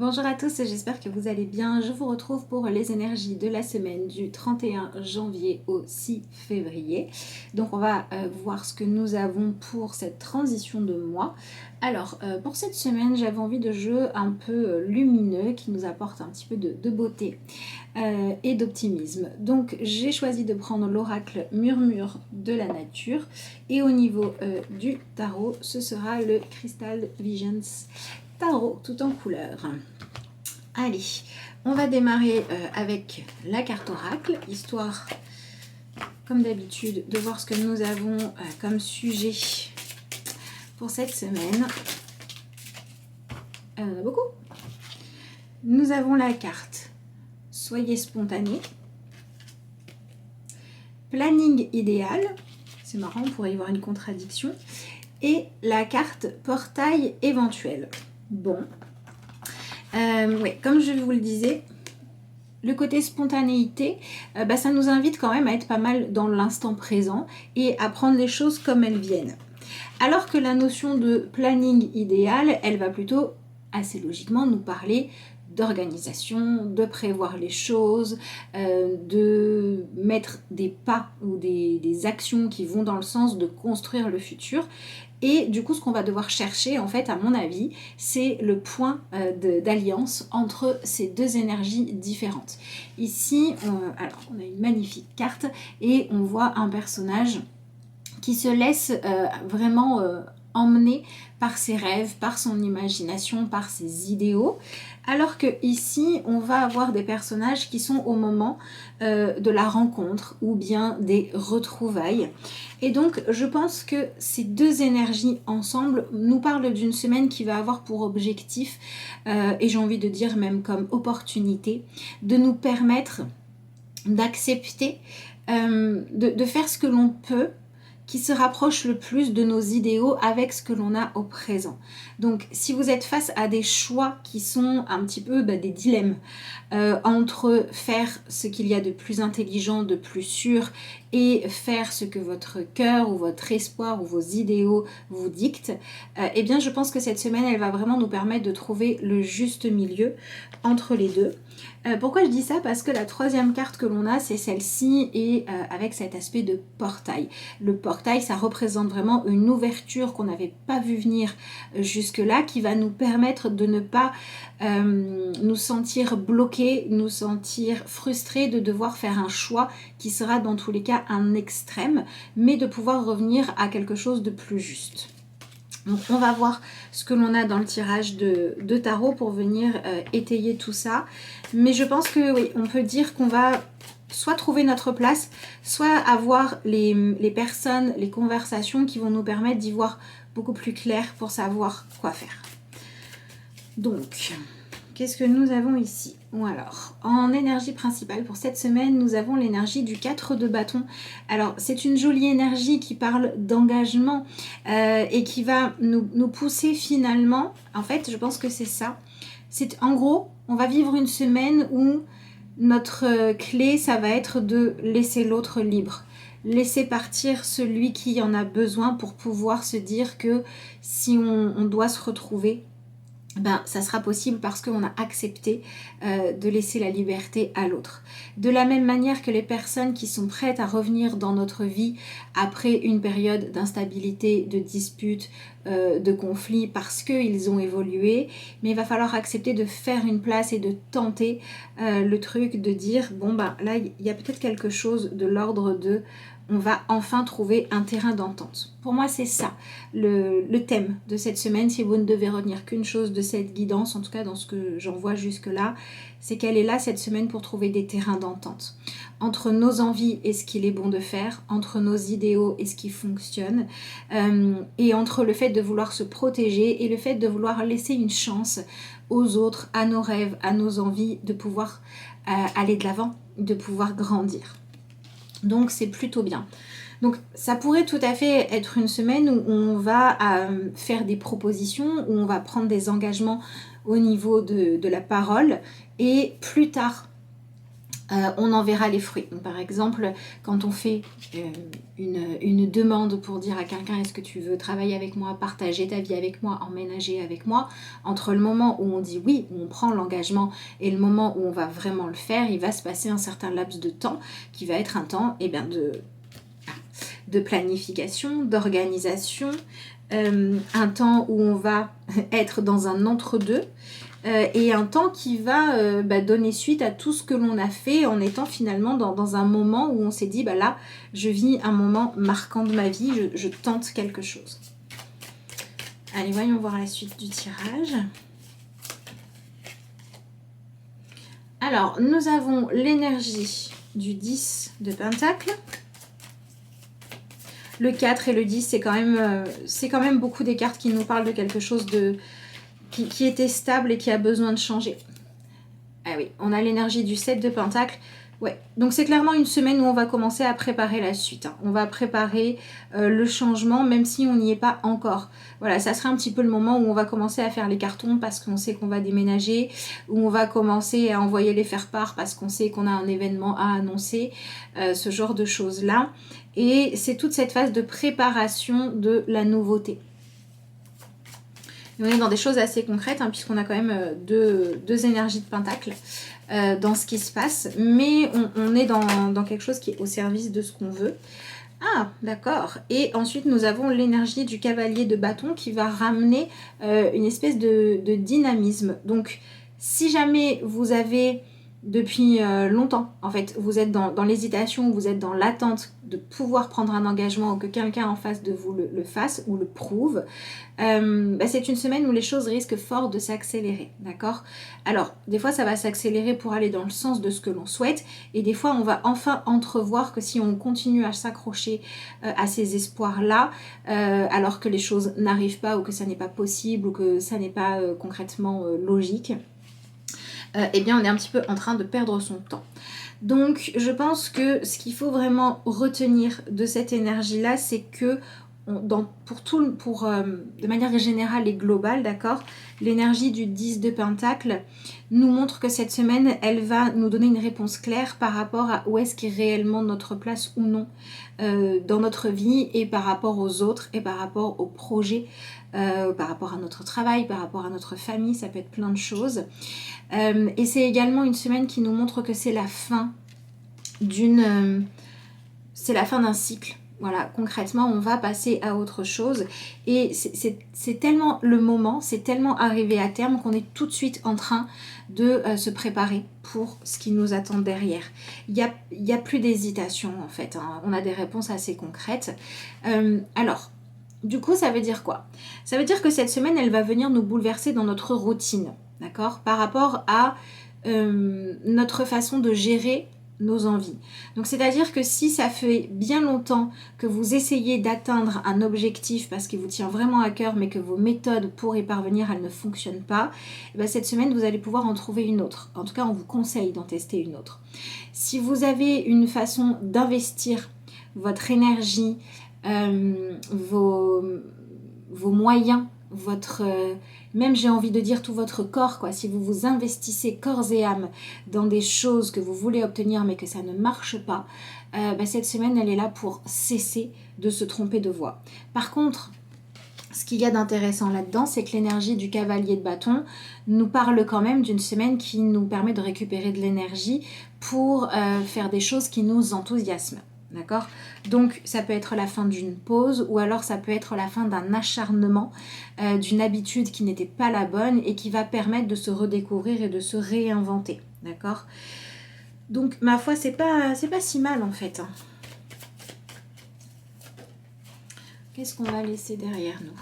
Bonjour à tous, j'espère que vous allez bien. Je vous retrouve pour les énergies de la semaine du 31 janvier au 6 février. Donc on va voir ce que nous avons pour cette transition de mois. Alors pour cette semaine, j'avais envie de jeux un peu lumineux qui nous apportent un petit peu de beauté et d'optimisme. Donc j'ai choisi de prendre l'oracle Murmure de la nature et au niveau du tarot, ce sera le Crystal Visions Tarot tout en couleur. Allez, on va démarrer avec la carte oracle, histoire, comme d'habitude, de voir ce que nous avons comme sujet pour cette semaine. Il y en a beaucoup. Nous avons la carte Soyez spontané, planning idéal, c'est marrant, on pourrait y voir une contradiction, et la carte portail éventuel. Bon, oui, comme je vous le disais, le côté spontanéité, ça nous invite quand même à être pas mal dans l'instant présent et à prendre les choses comme elles viennent. Alors que la notion de planning idéal, elle va plutôt assez logiquement nous parler d'organisation, de prévoir les choses, de mettre des pas ou des actions qui vont dans le sens de construire le futur. Et du coup, ce qu'on va devoir chercher, en fait, à mon avis, c'est le point d'alliance entre ces deux énergies différentes. Ici, on a une magnifique carte et on voit un personnage qui se laisse vraiment emmener par ses rêves, par son imagination, par ses idéaux, alors que ici on va avoir des personnages qui sont au moment de la rencontre ou bien des retrouvailles. Et donc je pense que ces deux énergies ensemble nous parlent d'une semaine qui va avoir pour objectif, et j'ai envie de dire même comme opportunité, de nous permettre d'accepter, de faire ce que l'on peut, qui se rapproche le plus de nos idéaux avec ce que l'on a au présent. Donc si vous êtes face à des choix qui sont un petit peu des dilemmes entre faire ce qu'il y a de plus intelligent, de plus sûr et faire ce que votre cœur ou votre espoir ou vos idéaux vous dictent, eh bien je pense que cette semaine elle va vraiment nous permettre de trouver le juste milieu entre les deux. Pourquoi je dis ça? Parce que la troisième carte que l'on a, c'est celle-ci, et avec cet aspect de portail. Le portail, ça représente vraiment une ouverture qu'on n'avait pas vu venir jusque-là, qui va nous permettre de ne pas nous sentir bloqués, nous sentir frustrés de devoir faire un choix qui sera dans tous les cas un extrême, mais de pouvoir revenir à quelque chose de plus juste. Donc on va voir ce que l'on a dans le tirage de tarot pour venir étayer tout ça. Mais je pense que oui, on peut dire qu'on va soit trouver notre place, soit avoir les personnes, les conversations qui vont nous permettre d'y voir beaucoup plus clair pour savoir quoi faire. Donc, qu'est-ce que nous avons ici? Bon alors, en énergie principale pour cette semaine, nous avons l'énergie du 4 de bâton. Alors, c'est une jolie énergie qui parle d'engagement et qui va nous pousser finalement. En fait, je pense que c'est ça. C'est en gros, on va vivre une semaine où notre clé, ça va être de laisser l'autre libre. Laisser partir celui qui en a besoin pour pouvoir se dire que si on doit se retrouver, ça sera possible parce qu'on a accepté de laisser la liberté à l'autre. De la même manière que les personnes qui sont prêtes à revenir dans notre vie après une période d'instabilité, de dispute, de conflit, parce qu'ils ont évolué, mais il va falloir accepter de faire une place et de tenter le truc de dire, là il y a peut-être quelque chose de l'ordre de on va enfin trouver un terrain d'entente. Pour moi, c'est ça, le thème de cette semaine. Si vous ne devez retenir qu'une chose de cette guidance, en tout cas dans ce que j'en vois jusque-là, c'est qu'elle est là cette semaine pour trouver des terrains d'entente. Entre nos envies et ce qu'il est bon de faire, entre nos idéaux et ce qui fonctionne, et entre le fait de vouloir se protéger et le fait de vouloir laisser une chance aux autres, à nos rêves, à nos envies, de pouvoir aller de l'avant, de pouvoir grandir. Donc c'est plutôt bien. Donc ça pourrait tout à fait être une semaine où on va faire des propositions, où on va prendre des engagements au niveau de la parole, et plus tard, on en verra les fruits. Donc, par exemple, quand on fait une demande pour dire à quelqu'un est-ce que tu veux travailler avec moi, partager ta vie avec moi, emménager avec moi, entre le moment où on dit oui, où on prend l'engagement et le moment où on va vraiment le faire, il va se passer un certain laps de temps qui va être un temps de planification, d'organisation, un temps où on va être dans un entre-deux, et un temps qui va donner suite à tout ce que l'on a fait en étant finalement dans un moment où on s'est dit là je vis un moment marquant de ma vie, je tente quelque chose. Allez, voyons voir la suite du tirage. Alors nous avons l'énergie du 10 de Pentacle. Le 4 et le 10, c'est quand même beaucoup des cartes qui nous parlent de quelque chose qui était stable et qui a besoin de changer. Ah oui, on a l'énergie du 7 de Pentacle. Ouais, donc c'est clairement une semaine où on va commencer à préparer la suite. On va préparer le changement, même si on n'y est pas encore. Voilà, ça sera un petit peu le moment où on va commencer à faire les cartons parce qu'on sait qu'on va déménager, où on va commencer à envoyer les faire-part parce qu'on sait qu'on a un événement à annoncer, ce genre de choses-là. Et c'est toute cette phase de préparation de la nouveauté. On est dans des choses assez concrètes, puisqu'on a quand même deux énergies de Pentacle dans ce qui se passe. Mais on est dans quelque chose qui est au service de ce qu'on veut. Ah, d'accord. Et ensuite, nous avons l'énergie du cavalier de bâton qui va ramener une espèce de dynamisme. Donc, si jamais vous avez depuis longtemps, en fait, vous êtes dans l'hésitation, vous êtes dans l'attente de pouvoir prendre un engagement ou que quelqu'un en face de vous le fasse ou le prouve, c'est une semaine où les choses risquent fort de s'accélérer, d'accord? Alors, des fois, ça va s'accélérer pour aller dans le sens de ce que l'on souhaite, et des fois, on va enfin entrevoir que si on continue à s'accrocher à ces espoirs-là, alors que les choses n'arrivent pas ou que ça n'est pas possible ou que ça n'est pas concrètement logique, eh bien on est un petit peu en train de perdre son temps. Donc je pense que ce qu'il faut vraiment retenir de cette énergie-là, c'est que de manière générale et globale, d'accord, l'énergie du 10 de Pentacle nous montre que cette semaine, elle va nous donner une réponse claire par rapport à où est-ce qu'est réellement notre place ou non dans notre vie et par rapport aux autres et par rapport aux projets, par rapport à notre travail, par rapport à notre famille, ça peut être plein de choses. Et c'est également une semaine qui nous montre que c'est la fin c'est la fin d'un cycle. Voilà, concrètement, on va passer à autre chose. Et c'est tellement le moment, c'est tellement arrivé à terme qu'on est tout de suite en train de se préparer pour ce qui nous attend derrière. Il y a plus d'hésitation en fait. On a des réponses assez concrètes. Alors, du coup, ça veut dire quoi? Ça veut dire que cette semaine, elle va venir nous bouleverser dans notre routine, d'accord? Par rapport à notre façon de gérer nos envies. Donc c'est-à-dire que si ça fait bien longtemps que vous essayez d'atteindre un objectif parce qu'il vous tient vraiment à cœur mais que vos méthodes pour y parvenir elles ne fonctionnent pas, cette semaine vous allez pouvoir en trouver une autre. En tout cas on vous conseille d'en tester une autre. Si vous avez une façon d'investir votre énergie, vos moyens, même j'ai envie de dire tout votre corps, quoi. Si vous vous investissez corps et âme dans des choses que vous voulez obtenir mais que ça ne marche pas, cette semaine elle est là pour cesser de se tromper de voie. Par contre, ce qu'il y a d'intéressant là-dedans, c'est que l'énergie du cavalier de bâton nous parle quand même d'une semaine qui nous permet de récupérer de l'énergie pour faire des choses qui nous enthousiasment. D'accord? Donc ça peut être la fin d'une pause ou alors ça peut être la fin d'un acharnement, d'une habitude qui n'était pas la bonne et qui va permettre de se redécouvrir et de se réinventer. D'accord? Donc ma foi, c'est pas si mal en fait. Qu'est-ce qu'on va laisser derrière nous?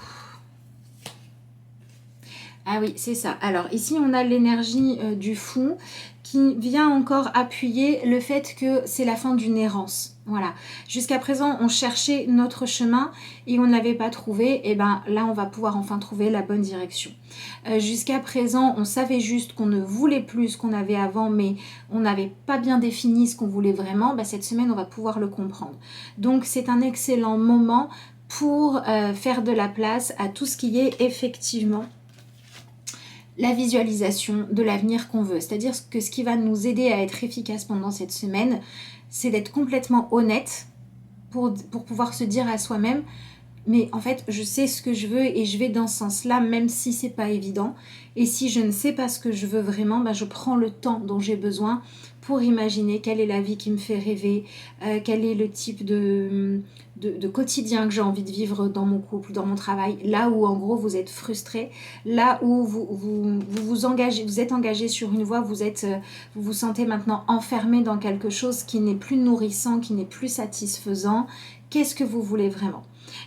Ah oui, c'est ça. Alors ici, on a l'énergie du fou qui vient encore appuyer le fait que c'est la fin d'une errance. Voilà. Jusqu'à présent, on cherchait notre chemin et on ne l'avait pas trouvé. Et bien là, on va pouvoir enfin trouver la bonne direction. Jusqu'à présent, on savait juste qu'on ne voulait plus ce qu'on avait avant, mais on n'avait pas bien défini ce qu'on voulait vraiment. Cette semaine, on va pouvoir le comprendre. Donc, c'est un excellent moment pour faire de la place à tout ce qui est effectivement la visualisation de l'avenir qu'on veut. C'est-à-dire que ce qui va nous aider à être efficace pendant cette semaine, c'est d'être complètement honnête pour pouvoir se dire à soi-même, mais en fait, je sais ce que je veux et je vais dans ce sens-là, même si c'est pas évident. Et si je ne sais pas ce que je veux vraiment, je prends le temps dont j'ai besoin pour imaginer quelle est la vie qui me fait rêver, quel est le type de quotidien que j'ai envie de vivre dans mon couple, dans mon travail, là où en gros vous êtes frustré, là où vous engagez, vous êtes engagé sur une voie, vous vous sentez maintenant enfermé dans quelque chose qui n'est plus nourrissant, qui n'est plus satisfaisant. Qu'est-ce que vous voulez vraiment ?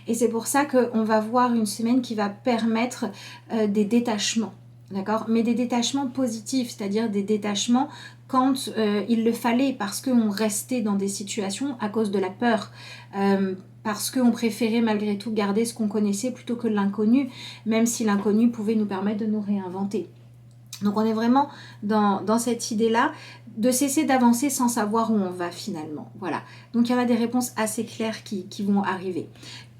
Et c'est pour ça qu'on va voir une semaine qui va permettre des détachements, d'accord ? Mais des détachements positifs, c'est-à-dire des détachements quand il le fallait, parce qu'on restait dans des situations à cause de la peur, parce qu'on préférait malgré tout garder ce qu'on connaissait plutôt que l'inconnu, même si l'inconnu pouvait nous permettre de nous réinventer. Donc on est vraiment dans cette idée-là de cesser d'avancer sans savoir où on va finalement. Voilà. Donc il y en a des réponses assez claires qui vont arriver.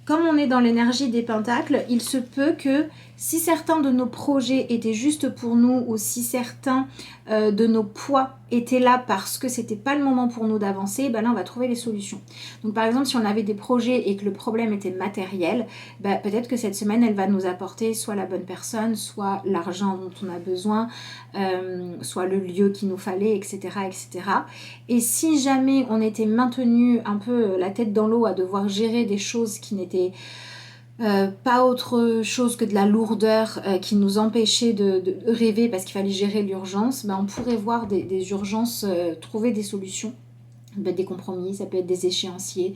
Comme on est dans l'énergie des pentacles, il se peut que si certains de nos projets étaient juste pour nous ou si certains de nos poids étaient là parce que c'était pas le moment pour nous d'avancer, là on va trouver les solutions. Donc par exemple si on avait des projets et que le problème était matériel, peut-être que cette semaine elle va nous apporter soit la bonne personne, soit l'argent dont on a besoin, soit le lieu qu'il nous fallait, etc., etc. Et si jamais on était maintenu un peu la tête dans l'eau à devoir gérer des choses qui n'étaient pas autre chose que de la lourdeur qui nous empêchait de rêver parce qu'il fallait gérer l'urgence, on pourrait voir des urgences, trouver des solutions. Ça peut être des compromis, ça peut être des échéanciers,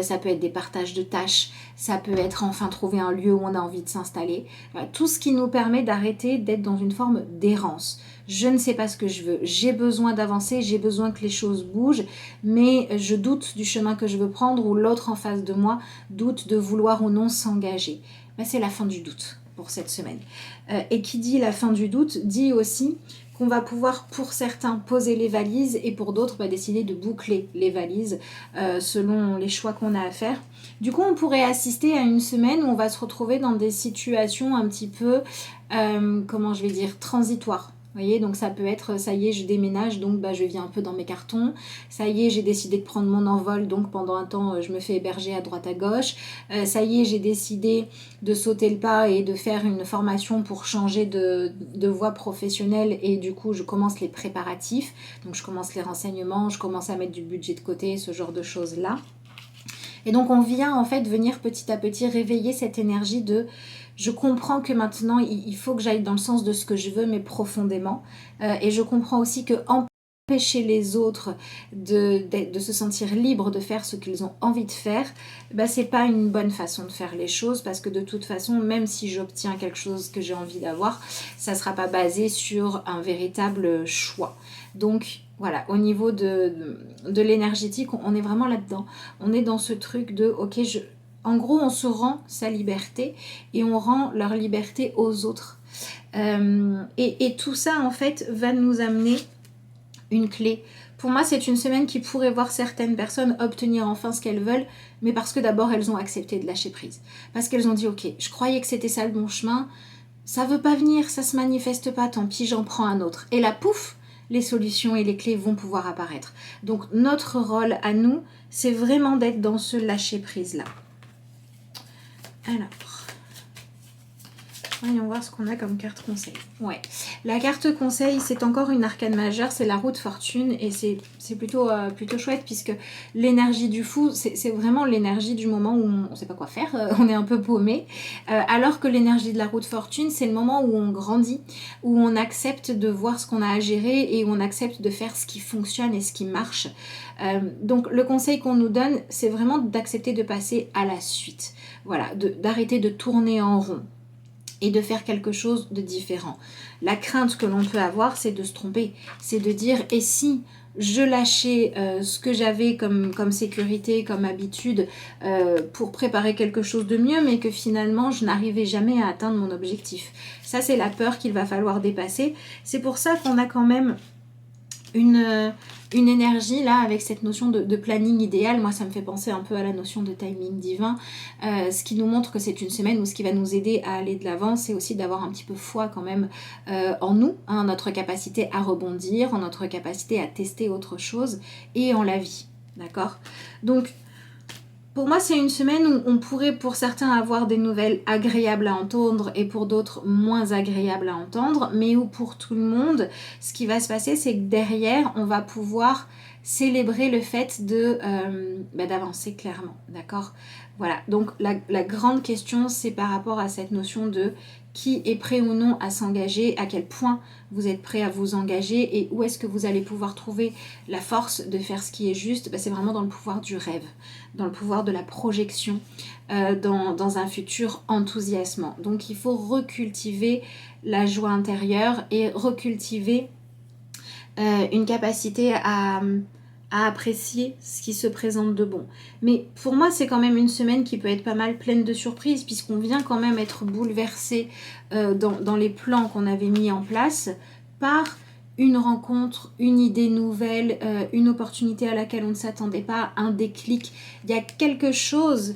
ça peut être des partages de tâches, ça peut être enfin trouver un lieu où on a envie de s'installer. Voilà, tout ce qui nous permet d'arrêter d'être dans une forme d'errance. Je ne sais pas ce que je veux, j'ai besoin d'avancer, j'ai besoin que les choses bougent, mais je doute du chemin que je veux prendre ou l'autre en face de moi doute de vouloir ou non s'engager. C'est la fin du doute pour cette semaine. Et qui dit la fin du doute dit aussi qu'on va pouvoir pour certains poser les valises et pour d'autres décider de boucler les valises selon les choix qu'on a à faire. Du coup on pourrait assister à une semaine où on va se retrouver dans des situations un petit peu, transitoires. Vous voyez, donc ça peut être, ça y est, je déménage, donc je vis un peu dans mes cartons. Ça y est, j'ai décidé de prendre mon envol, donc pendant un temps, je me fais héberger à droite à gauche. Ça y est, j'ai décidé de sauter le pas et de faire une formation pour changer de voie professionnelle. Et du coup, je commence les préparatifs. Donc, je commence les renseignements, je commence à mettre du budget de côté, ce genre de choses-là. Et donc, on vient en fait venir petit à petit réveiller cette énergie de... Je comprends que maintenant, il faut que j'aille dans le sens de ce que je veux, mais profondément. Et je comprends aussi que empêcher les autres de se sentir libres de faire ce qu'ils ont envie de faire, c'est pas une bonne façon de faire les choses, parce que de toute façon, même si j'obtiens quelque chose que j'ai envie d'avoir, ça sera pas basé sur un véritable choix. Donc voilà, au niveau de l'énergétique, on est vraiment là-dedans. On est dans ce truc de, ok, en gros, on se rend sa liberté et on rend leur liberté aux autres. Et tout ça, en fait, va nous amener une clé. Pour moi, c'est une semaine qui pourrait voir certaines personnes obtenir enfin ce qu'elles veulent, mais parce que d'abord, elles ont accepté de lâcher prise. Parce qu'elles ont dit, ok, je croyais que c'était ça le bon chemin, ça veut pas venir, ça se manifeste pas, tant pis, j'en prends un autre. Et là, pouf, les solutions et les clés vont pouvoir apparaître. Donc, notre rôle à nous, c'est vraiment d'être dans ce lâcher prise-là. Alors, voyons voir ce qu'on a comme carte conseil. Ouais, la carte conseil, c'est encore une arcane majeure, c'est la roue de fortune et c'est plutôt chouette puisque l'énergie du fou, c'est vraiment l'énergie du moment où on ne sait pas quoi faire, on est un peu paumé, alors que l'énergie de la roue de fortune, c'est le moment où on grandit, où on accepte de voir ce qu'on a à gérer et où on accepte de faire ce qui fonctionne et ce qui marche. Donc le conseil qu'on nous donne, c'est vraiment d'accepter de passer à la suite. Voilà, d'arrêter de tourner en rond et de faire quelque chose de différent. La crainte que l'on peut avoir, c'est de se tromper. C'est de dire, et si je lâchais ce que j'avais comme sécurité, comme habitude, pour préparer quelque chose de mieux, mais que finalement, je n'arrivais jamais à atteindre mon objectif. Ça, c'est la peur qu'il va falloir dépasser. C'est pour ça qu'on a quand même une énergie là avec cette notion de planning idéal. Moi ça me fait penser un peu à la notion de timing divin, ce qui nous montre que c'est une semaine où ce qui va nous aider à aller de l'avant, c'est aussi d'avoir un petit peu foi quand même en nous, hein, notre capacité à rebondir, en notre capacité à tester autre chose et en la vie, d'accord? Donc pour moi, c'est une semaine où on pourrait pour certains avoir des nouvelles agréables à entendre et pour d'autres moins agréables à entendre, mais où pour tout le monde, ce qui va se passer, c'est que derrière, on va pouvoir célébrer le fait d'avancer clairement, d'accord? Voilà, donc la grande question, c'est par rapport à cette notion de qui est prêt ou non à s'engager, à quel point vous êtes prêt à vous engager et où est-ce que vous allez pouvoir trouver la force de faire ce qui est juste. C'est vraiment dans le pouvoir du rêve, dans le pouvoir de la projection, dans un futur enthousiasmant. Donc il faut recultiver la joie intérieure et recultiver une capacité à apprécier ce qui se présente de bon. Mais pour moi, c'est quand même une semaine qui peut être pas mal pleine de surprises, puisqu'on vient quand même être bouleversé dans les plans qu'on avait mis en place par une rencontre, une idée nouvelle, une opportunité à laquelle on ne s'attendait pas, un déclic. Il y a quelque chose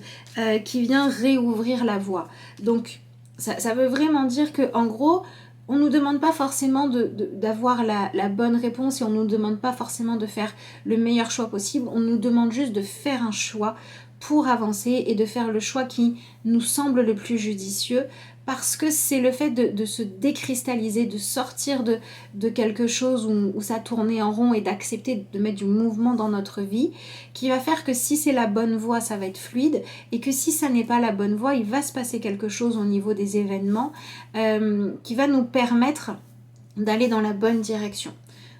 qui vient réouvrir la voie. Donc, ça veut vraiment dire que, en gros, on ne nous demande pas forcément d'avoir la bonne réponse et on ne nous demande pas forcément de faire le meilleur choix possible. On nous demande juste de faire un choix pour avancer et de faire le choix qui nous semble le plus judicieux, parce que c'est le fait de se décristalliser, de sortir de quelque chose où ça tournait en rond et d'accepter de mettre du mouvement dans notre vie, qui va faire que si c'est la bonne voie, ça va être fluide, et que si ça n'est pas la bonne voie, il va se passer quelque chose au niveau des événements qui va nous permettre d'aller dans la bonne direction.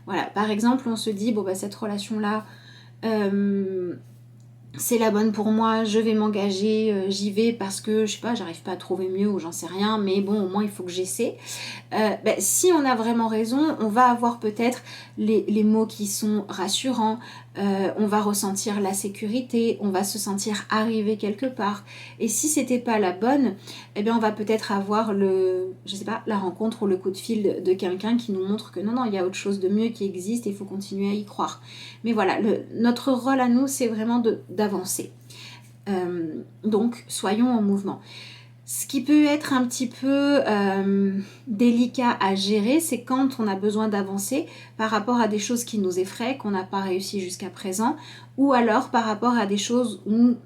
Voilà, par exemple, on se dit, cette relation-là, c'est la bonne pour moi, je vais m'engager, j'y vais parce que, je sais pas, j'arrive pas à trouver mieux ou j'en sais rien, mais bon, au moins il faut que j'essaie. Si on a vraiment raison, on va avoir peut-être les mots qui sont rassurants, on va ressentir la sécurité, on va se sentir arrivé quelque part. Et si c'était pas la bonne, on va peut-être avoir la rencontre ou le coup de fil de quelqu'un qui nous montre que non, il y a autre chose de mieux qui existe et il faut continuer à y croire. Mais voilà, notre rôle à nous, c'est vraiment d'avancer. Donc, soyons en mouvement. Ce qui peut être un petit peu délicat à gérer, c'est quand on a besoin d'avancer par rapport à des choses qui nous effraient, qu'on n'a pas réussi jusqu'à présent, ou alors par rapport à des choses où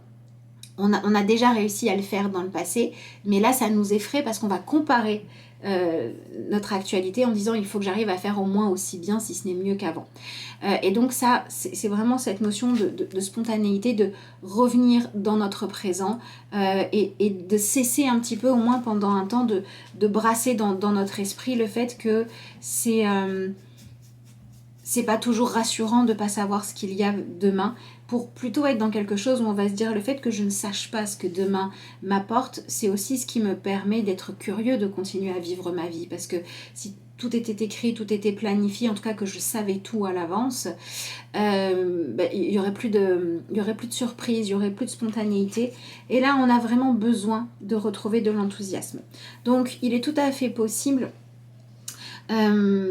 on a déjà réussi à le faire dans le passé, mais là ça nous effraie parce qu'on va comparer notre actualité en disant il faut que j'arrive à faire au moins aussi bien, si ce n'est mieux qu'avant. Et donc ça, c'est vraiment cette notion de spontanéité, de revenir dans notre présent et de cesser un petit peu, au moins pendant un temps, de brasser dans notre esprit le fait que c'est pas toujours rassurant de ne pas savoir ce qu'il y a demain, pour plutôt être dans quelque chose où on va se dire le fait que je ne sache pas ce que demain m'apporte, c'est aussi ce qui me permet d'être curieux, de continuer à vivre ma vie. Parce que si tout était écrit, tout était planifié, en tout cas que je savais tout à l'avance, il y aurait plus de surprise, il y aurait plus de spontanéité. Et là, on a vraiment besoin de retrouver de l'enthousiasme. Donc, il est tout à fait possible...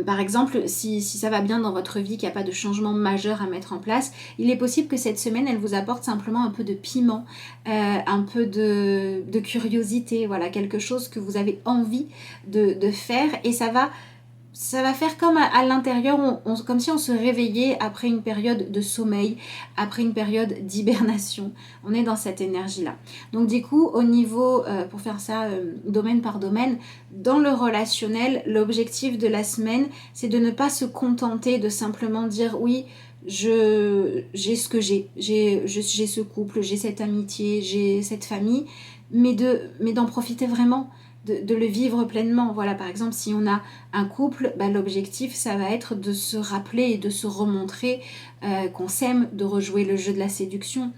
par exemple, si ça va bien dans votre vie, qu'il n'y a pas de changement majeur à mettre en place, il est possible que cette semaine, elle vous apporte simplement un peu de piment, un peu de curiosité, voilà, quelque chose que vous avez envie de faire, et ça va faire comme à l'intérieur, comme si on se réveillait après une période de sommeil, après une période d'hibernation. On est dans cette énergie-là. Donc du coup, au niveau, pour faire ça domaine par domaine, dans le relationnel, l'objectif de la semaine, c'est de ne pas se contenter de simplement dire oui, j'ai ce que j'ai ce couple, j'ai cette amitié, j'ai cette famille, mais d'en profiter vraiment. De le vivre pleinement. Voilà, par exemple, si on a un couple, l'objectif, ça va être de se rappeler et de se remontrer qu'on s'aime, de rejouer le jeu de la séduction.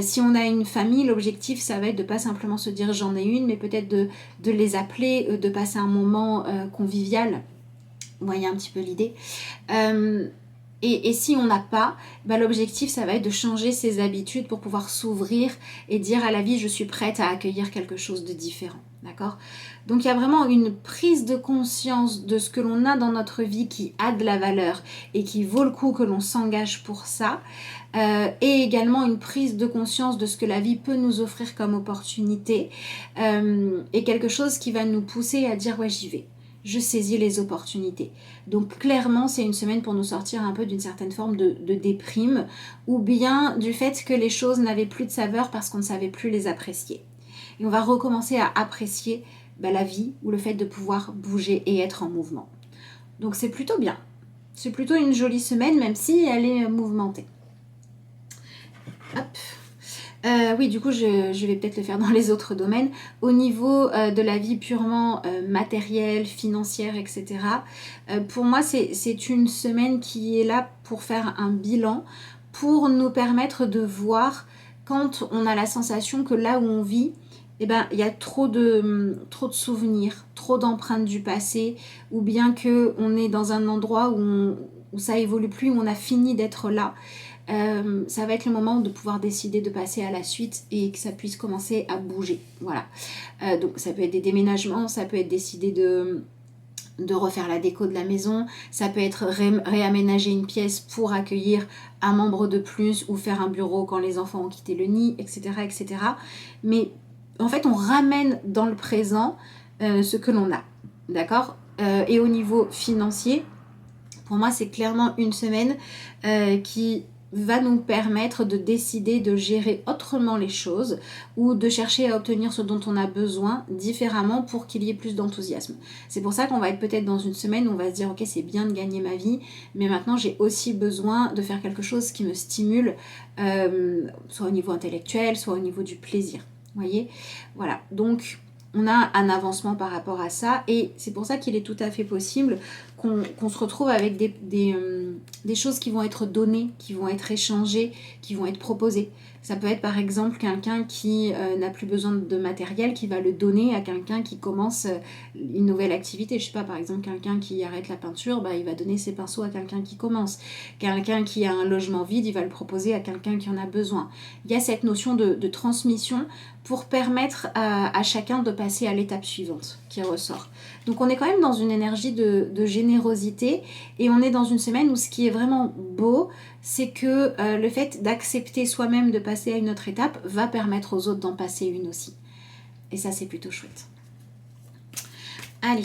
Si on a une famille, l'objectif, ça va être de pas simplement se dire j'en ai une, mais peut-être de les appeler, de passer un moment convivial. Vous voyez un petit peu l'idée. Et si on n'a pas, l'objectif, ça va être de changer ses habitudes pour pouvoir s'ouvrir et dire à la vie, je suis prête à accueillir quelque chose de différent. D'accord? Donc il y a vraiment une prise de conscience de ce que l'on a dans notre vie qui a de la valeur et qui vaut le coup que l'on s'engage pour ça. Et également une prise de conscience de ce que la vie peut nous offrir comme opportunité et quelque chose qui va nous pousser à dire ouais, j'y vais. Je saisis les opportunités. Donc clairement, c'est une semaine pour nous sortir un peu d'une certaine forme de déprime ou bien du fait que les choses n'avaient plus de saveur parce qu'on ne savait plus les apprécier. Et on va recommencer à apprécier la vie ou le fait de pouvoir bouger et être en mouvement. Donc c'est plutôt bien. C'est plutôt une jolie semaine, même si elle est mouvementée. Hop. Oui, du coup, je vais peut-être le faire dans les autres domaines. Au niveau de la vie purement matérielle, financière, etc., pour moi, c'est une semaine qui est là pour faire un bilan, pour nous permettre de voir quand on a la sensation que là où on vit, eh ben, il y a trop de souvenirs, trop d'empreintes du passé, ou bien qu'on est dans un endroit où ça évolue plus, où on a fini d'être là. Ça va être le moment de pouvoir décider de passer à la suite et que ça puisse commencer à bouger. Voilà. Donc ça peut être des déménagements, ça peut être décider de refaire la déco de la maison, ça peut être réaménager une pièce pour accueillir un membre de plus ou faire un bureau quand les enfants ont quitté le nid, etc. etc. Mais en fait, on ramène dans le présent ce que l'on a. D'accord ? Et au niveau financier, pour moi, c'est clairement une semaine qui va nous permettre de décider de gérer autrement les choses ou de chercher à obtenir ce dont on a besoin différemment pour qu'il y ait plus d'enthousiasme. C'est pour ça qu'on va être peut-être dans une semaine où on va se dire ok, c'est bien de gagner ma vie, mais maintenant j'ai aussi besoin de faire quelque chose qui me stimule, soit au niveau intellectuel, soit au niveau du plaisir. Vous voyez ? Voilà, donc on a un avancement par rapport à ça et c'est pour ça qu'il est tout à fait possible qu'on se retrouve avec des choses qui vont être données, qui vont être échangées, qui vont être proposées. Ça peut être par exemple quelqu'un qui n'a plus besoin de matériel, qui va le donner à quelqu'un qui commence une nouvelle activité. Je sais pas, par exemple quelqu'un qui arrête la peinture, il va donner ses pinceaux à quelqu'un qui commence. Quelqu'un qui a un logement vide, il va le proposer à quelqu'un qui en a besoin. Il y a cette notion de transmission pour permettre à chacun de passer à l'étape suivante qui ressort. Donc on est quand même dans une énergie de générosité et on est dans une semaine où ce qui est vraiment beau, c'est que le fait d'accepter soi-même de passer à une autre étape va permettre aux autres d'en passer une aussi. Et ça, c'est plutôt chouette. Allez,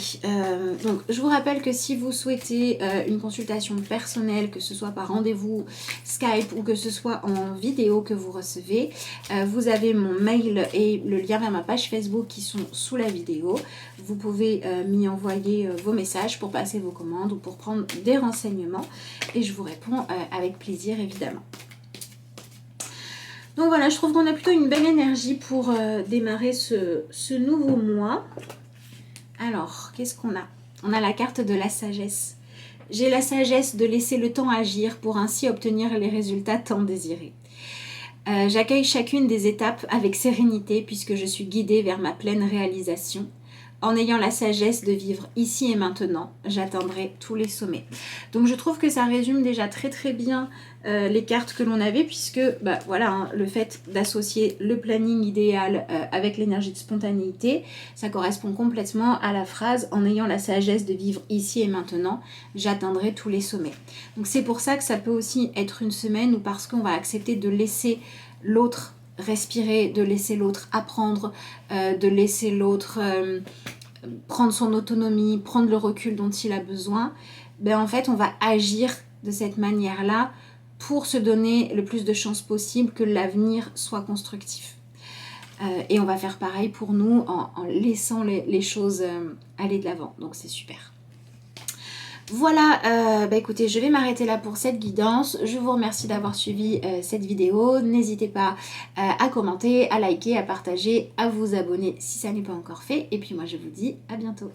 donc je vous rappelle que si vous souhaitez une consultation personnelle, que ce soit par rendez-vous Skype ou que ce soit en vidéo que vous recevez, vous avez mon mail et le lien vers ma page Facebook qui sont sous la vidéo. Vous pouvez m'y envoyer vos messages pour passer vos commandes ou pour prendre des renseignements et je vous réponds avec plaisir évidemment. Donc voilà, je trouve qu'on a plutôt une belle énergie pour démarrer ce nouveau mois. Alors, qu'est-ce qu'on a ? On a la carte de la sagesse. J'ai la sagesse de laisser le temps agir pour ainsi obtenir les résultats tant désirés. J'accueille chacune des étapes avec sérénité puisque je suis guidée vers ma pleine réalisation. En ayant la sagesse de vivre ici et maintenant, j'atteindrai tous les sommets. Donc je trouve que ça résume déjà très très bien les cartes que l'on avait puisque voilà, le fait d'associer le planning idéal avec l'énergie de spontanéité, ça correspond complètement à la phrase « En ayant la sagesse de vivre ici et maintenant, j'atteindrai tous les sommets ». Donc c'est pour ça que ça peut aussi être une semaine où parce qu'on va accepter de laisser l'autre respirer, de laisser l'autre apprendre, de laisser l'autre prendre son autonomie, prendre le recul dont il a besoin, en fait on va agir de cette manière-là pour se donner le plus de chances possible que l'avenir soit constructif. Et on va faire pareil pour nous en laissant les choses aller de l'avant, donc c'est super. Voilà, écoutez, je vais m'arrêter là pour cette guidance. Je vous remercie d'avoir suivi cette vidéo. N'hésitez pas à commenter, à liker, à partager, à vous abonner si ça n'est pas encore fait. Et puis moi, je vous dis à bientôt.